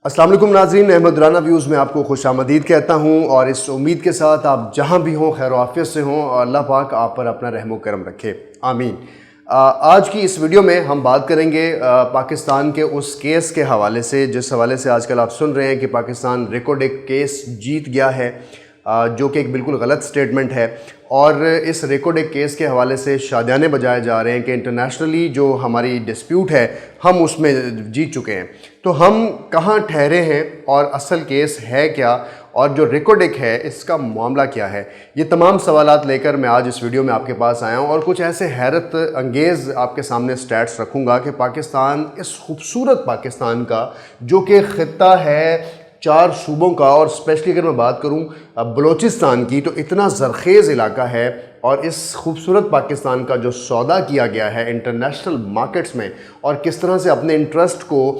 السلام علیکم ناظرین، احمد رانا ویوز میں آپ کو خوش آمدید کہتا ہوں، اور اس امید کے ساتھ آپ جہاں بھی ہوں خیر و عافیت سے ہوں اور اللہ پاک آپ پر اپنا رحم و کرم رکھے، آمین۔ آج کی اس ویڈیو میں ہم بات کریں گے پاکستان کے اس کیس کے حوالے سے جس حوالے سے آج کل آپ سن رہے ہیں کہ پاکستان ریکارڈ ایک کیس جیت گیا ہے، جو کہ ایک بالکل غلط سٹیٹمنٹ ہے، اور اس ریکارڈ ایک کیس کے حوالے سے شادیانے بجائے جا رہے ہیں کہ انٹرنیشنلی جو ہماری ڈسپیوٹ ہے ہم اس میں جیت چکے ہیں۔ تو ہم کہاں ٹھہرے ہیں اور اصل کیس ہے کیا، اور جو ریکارڈ ایک ہے اس کا معاملہ کیا ہے، یہ تمام سوالات لے کر میں آج اس ویڈیو میں آپ کے پاس آیا ہوں، اور کچھ ایسے حیرت انگیز آپ کے سامنے سٹیٹس رکھوں گا کہ پاکستان، اس خوبصورت پاکستان کا جو کہ خطہ ہے 4 صوبوں کا، اور اسپیشلی اگر میں بات کروں بلوچستان کی، تو اتنا زرخیز علاقہ ہے، اور اس خوبصورت پاکستان کا جو سودا کیا گیا ہے انٹرنیشنل مارکیٹس میں، اور کس طرح سے اپنے انٹرسٹ کو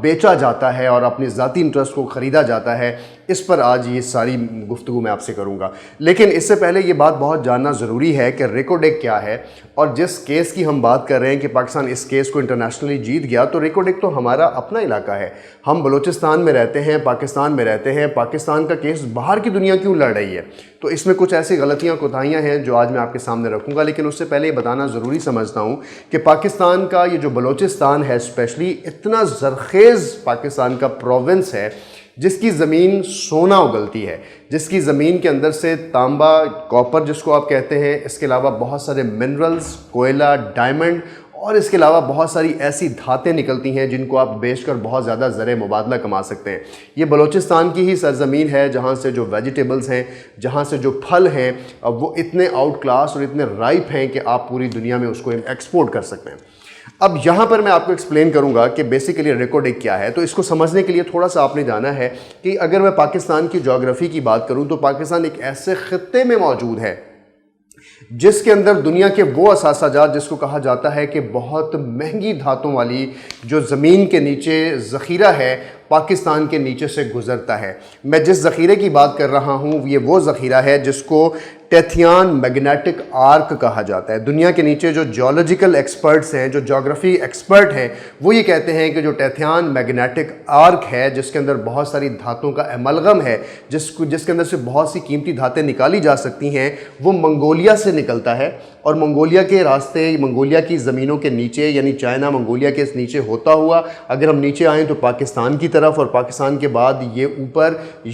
بیچا جاتا ہے اور اپنی ذاتی انٹرسٹ کو خریدا جاتا ہے، اس پر آج یہ ساری گفتگو میں آپ سے کروں گا۔ لیکن اس سے پہلے یہ بات بہت جاننا ضروری ہے کہ ریکارڈ ایک کیا ہے، اور جس کیس کی ہم بات کر رہے ہیں کہ پاکستان اس کیس کو انٹرنیشنلی جیت گیا، تو ریکارڈ ایک تو ہمارا اپنا علاقہ ہے، ہم بلوچستان میں رہتے ہیں، پاکستان میں رہتے ہیں، پاکستان کا کیس باہر کی دنیا کیوں لڑ رہی ہے؟ تو اس میں کچھ ایسی غلطیاں کوتاہیاں ہیں جو آج میں آپ کے سامنے رکھوں گا، لیکن اس سے پہلے یہ بتانا ضروری سمجھتا ہوں کہ پاکستان کا یہ جو بلوچستان ہے اسپیشلی اتنا زرخیز پاکستان کا پروونس ہے، جس کی زمین سونا اگلتی ہے، جس کی زمین کے اندر سے تانبا، کاپر جس کو آپ کہتے ہیں، اس کے علاوہ بہت سارے منرلز، کوئلہ، ڈائمنڈ، اور اس کے علاوہ بہت ساری ایسی دھاتیں نکلتی ہیں جن کو آپ بیچ کر بہت زیادہ زر مبادلہ کما سکتے ہیں۔ یہ بلوچستان کی ہی سرزمین ہے جہاں سے جو ویجیٹیبلز ہیں، جہاں سے جو پھل ہیں، وہ اتنے آؤٹ کلاس اور اتنے رائپ ہیں کہ آپ پوری دنیا میں اس کو ایکسپورٹ کر سکتے ہیں۔ اب یہاں پر میں آپ کو ایکسپلین کروں گا کہ بیسیکلی ریکارڈ ایک کیا ہے۔ تو اس کو سمجھنے کے لیے تھوڑا سا آپ نے جانا ہے کہ اگر میں پاکستان کی جغرافی کی بات کروں تو پاکستان ایک ایسے خطے میں موجود ہے جس کے اندر دنیا کے وہ اثاثہ جات جس کو کہا جاتا ہے کہ بہت مہنگی دھاتوں والی جو زمین کے نیچے ذخیرہ ہے، پاکستان کے نیچے سے گزرتا ہے۔ میں جس ذخیرے کی بات کر رہا ہوں یہ وہ ذخیرہ ہے جس کو ٹیتھیان میگنیٹک آرک کہا جاتا ہے۔ دنیا کے نیچے جو جیولوجیکل ایکسپرٹس ہیں، جو جغرافی ایکسپرٹ ہیں، وہ یہ کہتے ہیں کہ جو ٹیتھیان میگنیٹک آرک ہے، جس کے اندر بہت ساری دھاتوں کا ایملغم ہے، جس کے اندر سے بہت سی قیمتی دھاتیں نکالی جا سکتی ہیں، وہ منگولیا سے نکلتا ہے، اور منگولیا کے راستے، منگولیا کی زمینوں کے نیچے، یعنی چائنا منگولیا کے نیچے ہوتا ہوا اگر ہم نیچے آئیں تو پاکستان کی طرف، اور پاکستان کے بعد یہ اوپر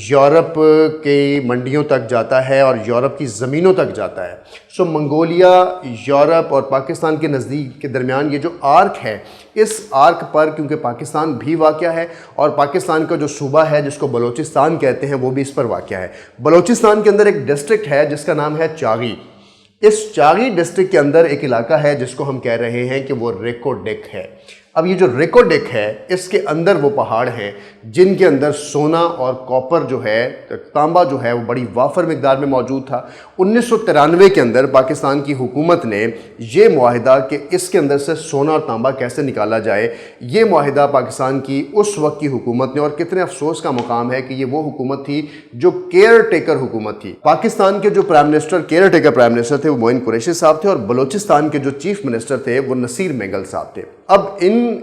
یورپ کی منڈیوں تک جاتا ہے اور یورپ کی زمینوں تک جاتا ہے۔ سو منگولیا، یورپ اور پاکستان کے نزدیک کے درمیان یہ جو آرک ہے، اس آرک پر کیونکہ پاکستان بھی واقع ہے، اور پاکستان کا جو صوبہ ہے جس کو بلوچستان کہتے ہیں وہ بھی اس پر واقع ہے۔ بلوچستان کے اندر ایک ڈسٹرکٹ ہے جس کا نام ہے چاغی۔ اس چاغی ڈسٹرکٹ کے اندر ایک علاقہ ہے جس کو ہم کہہ رہے ہیں کہ وہ ریکوڈیک ہے۔ اب یہ جو ریکوڈیک ہے اس کے اندر وہ پہاڑ ہیں جن کے اندر سونا اور کاپر جو ہے، تانبا جو ہے، وہ بڑی وافر مقدار میں موجود تھا۔ 1993 کے اندر پاکستان کی حکومت نے یہ معاہدہ کہ اس کے اندر سے سونا اور تانبا کیسے نکالا جائے، یہ معاہدہ پاکستان کی اس وقت کی حکومت نے، اور کتنے افسوس کا مقام ہے کہ یہ وہ حکومت تھی جو کیئر ٹیکر حکومت تھی۔ پاکستان کے جو prime minister, care taker prime minister تھے، وہ معین قریشی صاحب تھے، اور بلوچستان کے جو چیف منسٹر تھے وہ نصیر مینگل صاحب تھے۔ اب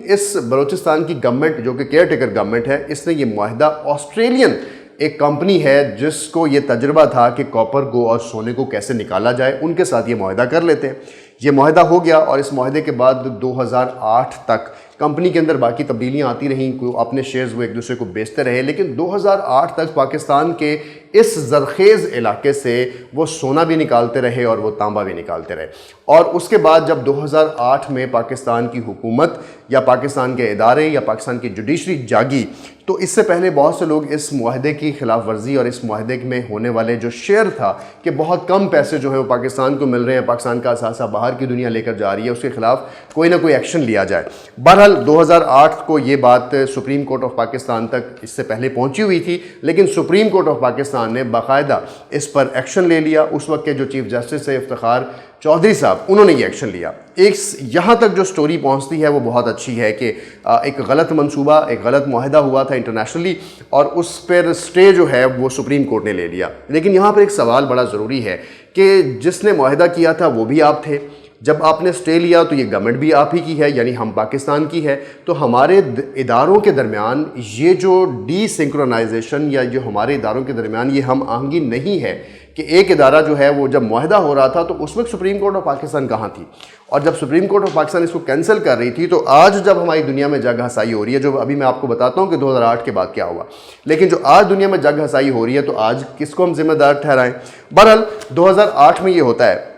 اس بلوچستان کی گورنمنٹ جو کہ کیئر ٹیکر گورنمنٹ ہے، اس نے یہ معاہدہ آسٹریلین ایک کمپنی ہے جس کو یہ تجربہ تھا کہ کاپر کو اور سونے کو کیسے نکالا جائے، ان کے ساتھ یہ معاہدہ کر لیتے ہیں۔ یہ معاہدہ ہو گیا، اور اس معاہدے کے بعد 2008 تک کمپنی کے اندر باقی تبدیلیاں آتی رہیں، اپنے شیئرز وہ ایک دوسرے کو بیچتے رہے، لیکن 2008 تک پاکستان کے اس زرخیز علاقے سے وہ سونا بھی نکالتے رہے اور وہ تانبا بھی نکالتے رہے۔ اور اس کے بعد جب 2008 میں پاکستان کی حکومت یا پاکستان کے ادارے یا پاکستان کی جوڈیشری جاگی، تو اس سے پہلے بہت سے لوگ اس معاہدے کی خلاف ورزی اور اس معاہدے میں ہونے والے جو شیئر تھا کہ بہت کم پیسے جو ہیں وہ پاکستان کو مل رہے ہیں، پاکستان کا اثاثہ باہر کی دنیا لے کر جا رہی ہے، اس کے خلاف کوئی نہ کوئی ایکشن لیا جائے۔ بہرحال 2008 کو یہ بات سپریم کورٹ آف پاکستان تک اس سے پہلے پہنچی ہوئی تھی، لیکن سپریم کورٹ آف پاکستان نے باقاعدہ اس پر ایکشن لے لیا۔ اس وقت کے جو چیف جسٹس ہے افتخار چودھری صاحب، انہوں نے یہ ایکشن لیا۔ یہاں تک جو سٹوری پہنچتی ہے وہ بہت اچھی ہے کہ ایک غلط منصوبہ، ایک غلط معاہدہ ہوا تھا انٹرنیشنلی، اور اس پر سٹے جو ہے وہ سپریم کورٹ نے لے لیا۔ لیکن یہاں پر ایک سوال بڑا ضروری ہے کہ جس نے معاہدہ کیا تھا وہ بھی آپ تھے، جب آپ نے اسٹے لیا تو یہ گورنمنٹ بھی آپ ہی کی ہے، یعنی ہم پاکستان کی ہے، تو ہمارے اداروں کے درمیان یہ جو ڈی سنکرونائزیشن یا جو ہمارے اداروں کے درمیان یہ ہم آہنگی نہیں ہے کہ ایک ادارہ جو ہے وہ جب معاہدہ ہو رہا تھا تو اس وقت سپریم کورٹ آف پاکستان کہاں تھی، اور جب سپریم کورٹ آف پاکستان اس کو کینسل کر رہی تھی تو آج جب ہماری دنیا میں جگ ہسائی ہو رہی ہے، جو ابھی میں آپ کو بتاتا ہوں کہ 2008 کے بعد کیا ہوا، لیکن جو آج دنیا میں جگ ہسائی ہو رہی ہے تو آج کس کو ہم ذمہ دار ٹھہرائیں؟ بہرحال 2008 میں یہ ہوتا ہے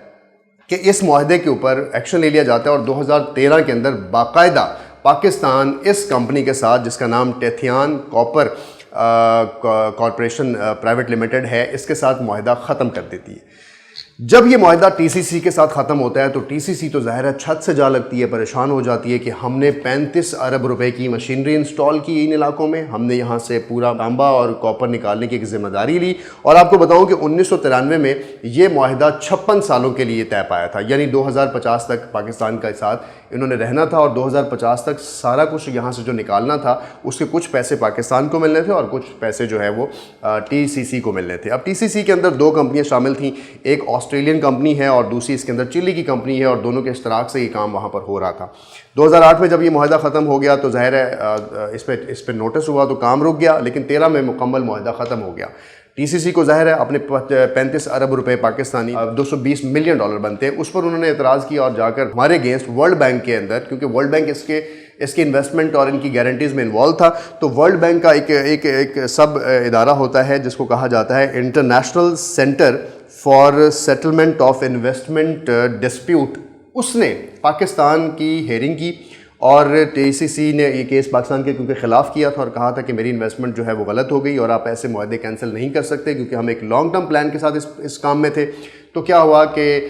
کہ اس معاہدے کے اوپر ایکشن لے لیا جاتا ہے، اور 2013 کے اندر باقاعدہ پاکستان اس کمپنی کے ساتھ جس کا نام ٹیتھیان کاپر کارپوریشن پرائیویٹ لمیٹڈ ہے، اس کے ساتھ معاہدہ ختم کر دیتی ہے۔ جب یہ معاہدہ ٹی سی سی کے ساتھ ختم ہوتا ہے تو ٹی سی سی تو ظاہر ہے چھت سے جا لگتی ہے، پریشان ہو جاتی ہے کہ ہم نے 35 ارب روپے کی مشینری انسٹال کی ان علاقوں میں، ہم نے یہاں سے پورا تانبا اور کاپر نکالنے کی ایک ذمہ داری لی، اور آپ کو بتاؤں کہ 1993 میں یہ معاہدہ 56 سالوں کے لیے طے پایا تھا، یعنی 2050 تک پاکستان کے ساتھ انہوں نے رہنا تھا، اور 2050 تک سارا کچھ یہاں سے جو نکالنا تھا اس کے کچھ پیسے پاکستان کو ملنے تھے اور کچھ پیسے جو ہے وہ ٹی سی سی کو ملنے تھے۔ اب ٹی سی سی کے اندر 2 کمپنیاں شامل تھیں، ایک آسٹریلین کمپنی ہے اور دوسری اس کے اندر چلی کی کمپنی ہے، اور دونوں کے اشتراک سے یہ کام وہاں پر ہو رہا تھا۔ 2008 میں جب یہ معاہدہ ختم ہو گیا تو ظاہر ہے اس پہ نوٹس ہوا تو کام رک گیا، لیکن 13 میں مکمل معاہدہ ختم ہو گیا۔ ٹی سی سی کو ظاہر ہے اپنے 35 ارب روپے پاکستانی 220 ملین ڈالر بنتے ہیں، اس پر انہوں نے اعتراض کیا اور جا کر ہمارے اگینسٹ ورلڈ بینک کے اندر، کیونکہ ورلڈ بینک اس کے انویسٹمنٹ اور ان کی گارنٹیز میں انوالو تھا، تو ورلڈ بینک کا ایک سب ادارہ ہوتا ہے جس کو کہا جاتا ہے international centre for settlement of investment dispute, اس نے پاکستان کی ہیئرنگ کی، اور ٹی سی سی نے یہ کیس پاکستان کے کیونکہ خلاف کیا تھا اور کہا تھا کہ میری انویسٹمنٹ جو ہے وہ غلط ہو گئی اور آپ ایسے معاہدے کینسل نہیں کر سکتے، کیونکہ ہم ایک لانگ ٹرم پلان کے ساتھ اس کام میں تھے۔ تو کیا ہوا کہ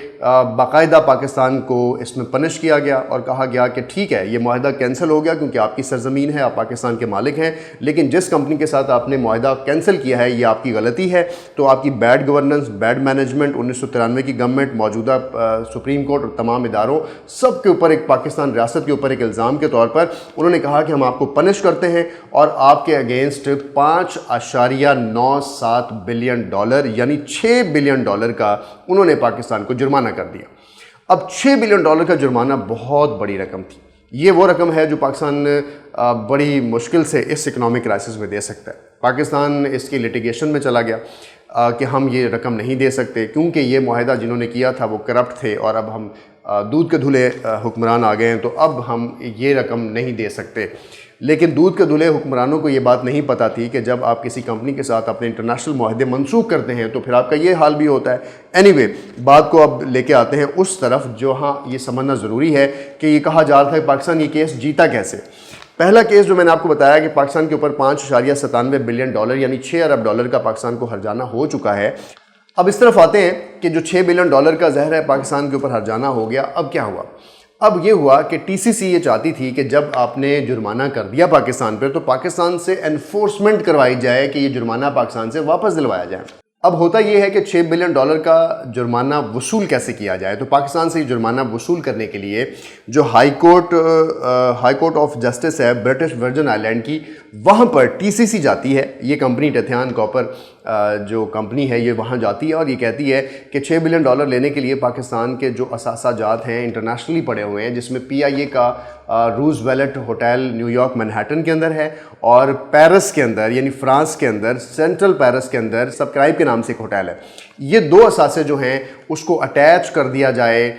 باقاعدہ پاکستان کو اس میں پنش کیا گیا اور کہا گیا کہ ٹھیک ہے یہ معاہدہ کینسل ہو گیا کیونکہ آپ کی سرزمین ہے، آپ پاکستان کے مالک ہیں، لیکن جس کمپنی کے ساتھ آپ نے معاہدہ کینسل کیا ہے یہ آپ کی غلطی ہے، تو آپ کی بیڈ گورننس، بیڈ مینجمنٹ، 1993 کی گورنمنٹ، موجودہ سپریم کورٹ اور تمام اداروں سب کے اوپر ایک پاکستان ریاست کے اوپر ایک الزام کے طور پر انہوں نے کہا کہ ہم آپ کو پنش کرتے ہیں اور آپ کے اگینسٹ 5.97 بلین ڈالر یعنی 6 بلین ڈالر کا انہوں نے پاکستان کو جرمانہ کر دیا۔ اب 6 بلین ڈالر کا جرمانہ بہت بڑی رقم تھی، یہ وہ رقم ہے جو پاکستان بڑی مشکل سے اس اکنامک کرائسس میں دے سکتا ہے۔ پاکستان اس کی لیٹیگیشن میں چلا گیا کہ ہم یہ رقم نہیں دے سکتے کیونکہ یہ معاہدہ جنہوں نے کیا تھا وہ کرپٹ تھے اور اب ہم دودھ کے دھلے حکمران آ گئے ہیں، تو اب ہم یہ رقم نہیں دے سکتے۔ لیکن دودھ کے دھلے حکمرانوں کو یہ بات نہیں پتہ تھی کہ جب آپ کسی کمپنی کے ساتھ اپنے انٹرنیشنل معاہدے منسوخ کرتے ہیں تو پھر آپ کا یہ حال بھی ہوتا ہے۔ اینی وے، بات کو اب لے کے آتے ہیں اس طرف جہاں یہ سمجھنا ضروری ہے کہ یہ کہا جا رہا تھا کہ پاکستان یہ کیس جیتا کیسے۔ پہلا کیس جو میں نے آپ کو بتایا کہ پاکستان کے اوپر 5.97 بلین ڈالر یعنی 6 ارب ڈالر کا پاکستان کو ہرجانہ ہو چکا ہے۔ اب اس طرف آتے ہیں کہ جو 6 بلین ڈالر کا زہر ہے پاکستان کے اوپر ہرجانہ ہو گیا، اب کیا ہوا؟ اب یہ ہوا کہ ٹی سی سی یہ چاہتی تھی کہ جب آپ نے جرمانہ کر دیا پاکستان پر تو پاکستان سے انفورسمنٹ کروائی جائے کہ یہ جرمانہ پاکستان سے واپس دلوایا جائے۔ اب ہوتا یہ ہے کہ 6 بلین ڈالر کا جرمانہ وصول کیسے کیا جائے، تو پاکستان سے یہ جرمانہ وصول کرنے کے لیے جو ہائی کورٹ آف جسٹس ہے برٹش ورجن آئی لینڈ کی، وہاں پر ٹی سی سی جاتی ہے، یہ کمپنی ٹیتھیان کاپر جو کمپنی ہے یہ وہاں جاتی ہے اور یہ کہتی ہے کہ 6 بلین ڈالر لینے کے لیے پاکستان کے جو اثاثہ جات ہیں انٹرنیشنلی پڑے ہوئے ہیں، جس میں پی آئی اے کا روز ویلٹ ہوٹل نیو یارک منہیٹن کے اندر ہے، اور پیرس کے اندر یعنی فرانس کے اندر سینٹرل پیرس کے اندر سبسکرائب کے نام سے ایک ہوٹل ہے، یہ 2 اثاثے جو ہیں اس کو اٹیچ کر دیا جائے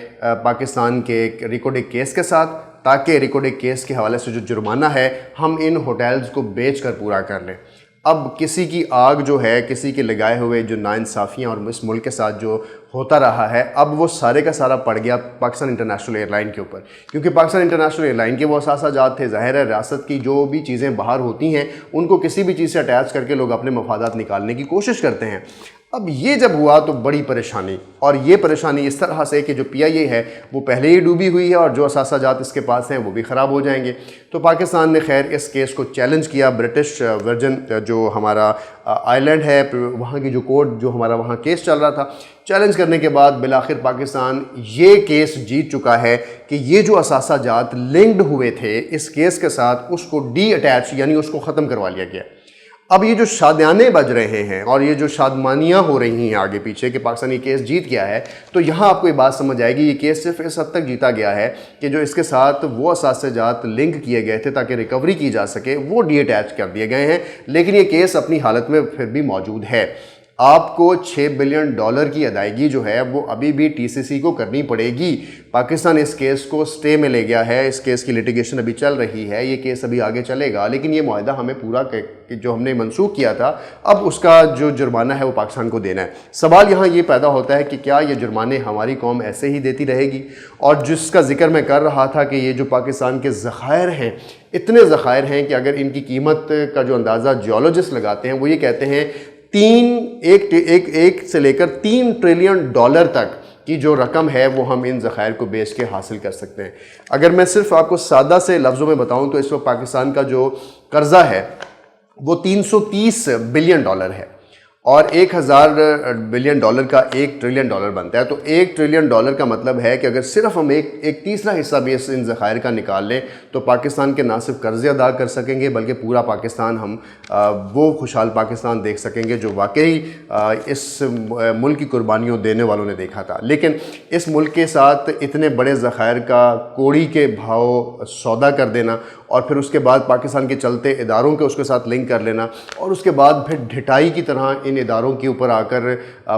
پاکستان کے ریکارڈنگ کیس کے ساتھ، تاکہ ریکارڈنگ کیس کے حوالے سے جو جرمانہ ہے ہم ان ہوٹلز کو بیچ کر پورا کر لیں۔ اب کسی کی آگ جو ہے، کسی کے لگائے ہوئے جو ناانصافیاں اور اس ملک کے ساتھ جو ہوتا رہا ہے، اب وہ سارے کا سارا پڑ گیا پاکستان انٹرنیشنل ایئر لائن کے اوپر، کیونکہ پاکستان انٹرنیشنل ایئر لائن کے وہ اثاثہ جات تھے۔ ظاہر ہے ریاست کی جو بھی چیزیں باہر ہوتی ہیں ان کو کسی بھی چیز سے اٹیچ کر کے لوگ اپنے مفادات نکالنے کی کوشش کرتے ہیں۔ اب یہ جب ہوا تو بڑی پریشانی، اور یہ پریشانی اس طرح سے کہ جو پی آئی اے ہے وہ پہلے ہی ڈوبی ہوئی ہے اور جو اثاثہ جات اس کے پاس ہیں وہ بھی خراب ہو جائیں گے۔ تو پاکستان نے خیر اس کیس کو چیلنج کیا، برٹش ورجن جو ہمارا آئی لینڈ ہے وہاں کی جو کورٹ جو ہمارا وہاں کیس چل رہا تھا، چیلنج کرنے کے بعد بالآخر پاکستان یہ کیس جیت چکا ہے کہ یہ جو اثاثہ جات لنکڈ ہوئے تھے اس کیس کے ساتھ اس کو ڈی اٹیچ یعنی اس کو ختم کروا لیا گیا۔ اب یہ جو شادیانے بج رہے ہیں اور یہ جو شادمانیاں ہو رہی ہیں آگے پیچھے کہ پاکستان یہ کیس جیت گیا ہے، تو یہاں آپ کو یہ بات سمجھ آئے گی یہ کیس صرف اس حد تک جیتا گیا ہے کہ جو اس کے ساتھ وہ اثاثے جات لنک کیے گئے تھے تاکہ ریکوری کی جا سکے وہ ڈی اٹیچ کر دیے گئے ہیں، لیکن یہ کیس اپنی حالت میں پھر بھی موجود ہے۔ آپ کو $6 بلین کی ادائیگی جو ہے وہ ابھی بھی ٹی سی سی کو کرنی پڑے گی۔ پاکستان اس کیس کو سٹے میں لے گیا ہے، اس کیس کی لیٹیگیشن ابھی چل رہی ہے، یہ کیس ابھی آگے چلے گا، لیکن یہ معاہدہ ہمیں پورا جو ہم نے منسوخ کیا تھا اب اس کا جو جرمانہ ہے وہ پاکستان کو دینا ہے۔ سوال یہاں یہ پیدا ہوتا ہے کہ کیا یہ جرمانے ہماری قوم ایسے ہی دیتی رہے گی؟ اور جس کا ذکر میں کر رہا تھا کہ یہ جو پاکستان کے ذخائر ہیں، اتنے ذخائر ہیں کہ اگر ان کی قیمت کا جو اندازہ جیولوجسٹ لگاتے ہیں وہ یہ کہتے ہیں ایک سے لے کر $3 ٹریلین تک کی جو رقم ہے وہ ہم ان ذخائر کو بیچ کے حاصل کر سکتے ہیں۔ اگر میں صرف آپ کو سادہ سے لفظوں میں بتاؤں تو اس وقت پاکستان کا جو قرضہ ہے وہ $330 بلین ہے، اور $1000 بلین کا $1 ٹریلین بنتا ہے۔ تو $1 ٹریلین کا مطلب ہے کہ اگر صرف ہم ایک تیسرا حصہ بھی ان ذخائر کا نکال لیں تو پاکستان کے نہ صرف قرضے ادا کر سکیں گے بلکہ پورا پاکستان ہم وہ خوشحال پاکستان دیکھ سکیں گے جو واقعی اس ملک کی قربانیوں دینے والوں نے دیکھا تھا۔ لیکن اس ملک کے ساتھ اتنے بڑے ذخائر کا کوڑی کے بھاؤ سودا کر دینا اور پھر اس کے بعد پاکستان کے چلتے اداروں کے اس کے ساتھ لنک کر لینا اور اس کے بعد پھر ڈھٹائی کی طرح ان اداروں کے اوپر آ کر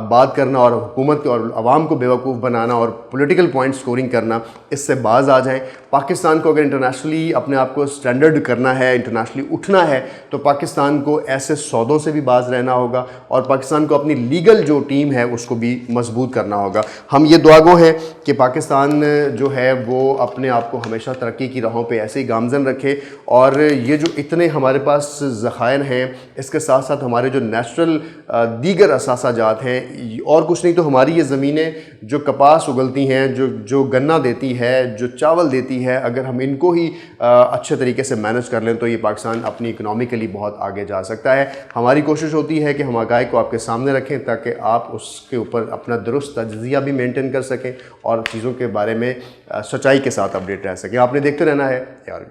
بات کرنا اور حکومت اور عوام کو بیوقوف بنانا اور پولیٹیکل پوائنٹ سکورنگ کرنا، اس سے باز آ جائیں۔ پاکستان کو اگر انٹرنیشنلی اپنے آپ کو سٹینڈرڈ کرنا ہے، انٹرنیشنلی اٹھنا ہے، تو پاکستان کو ایسے سودوں سے بھی باز رہنا ہوگا اور پاکستان کو اپنی لیگل جو ٹیم ہے اس کو بھی مضبوط کرنا ہوگا۔ ہم یہ دعا گو ہیں کہ پاکستان جو ہے وہ اپنے آپ کو ہمیشہ ترقی کی راہوں پہ ایسے ہی گامزن رکھے، اور یہ جو اتنے ہمارے پاس ذخائر ہیں اس کے ساتھ ساتھ ہمارے جو نیچرل دیگر اثاثہ جات ہیں، اور کچھ نہیں تو ہماری یہ زمینیں جو کپاس اگلتی ہیں، جو گنا دیتی ہے، جو چاول دیتی ہے، اگر ہم ان کو ہی اچھے طریقے سے مینج کر لیں تو یہ پاکستان اپنی اکنامیکلی بہت آگے جا سکتا ہے۔ ہماری کوشش ہوتی ہے کہ ہم حقائق کو آپ کے سامنے رکھیں تاکہ آپ اس کے اوپر اپنا درست تجزیہ بھی مینٹین کر سکیں اور چیزوں کے بارے میں سچائی کے ساتھ اپڈیٹ رہ سکیں۔ آپ نے دیکھتے رہنا ہے یار۔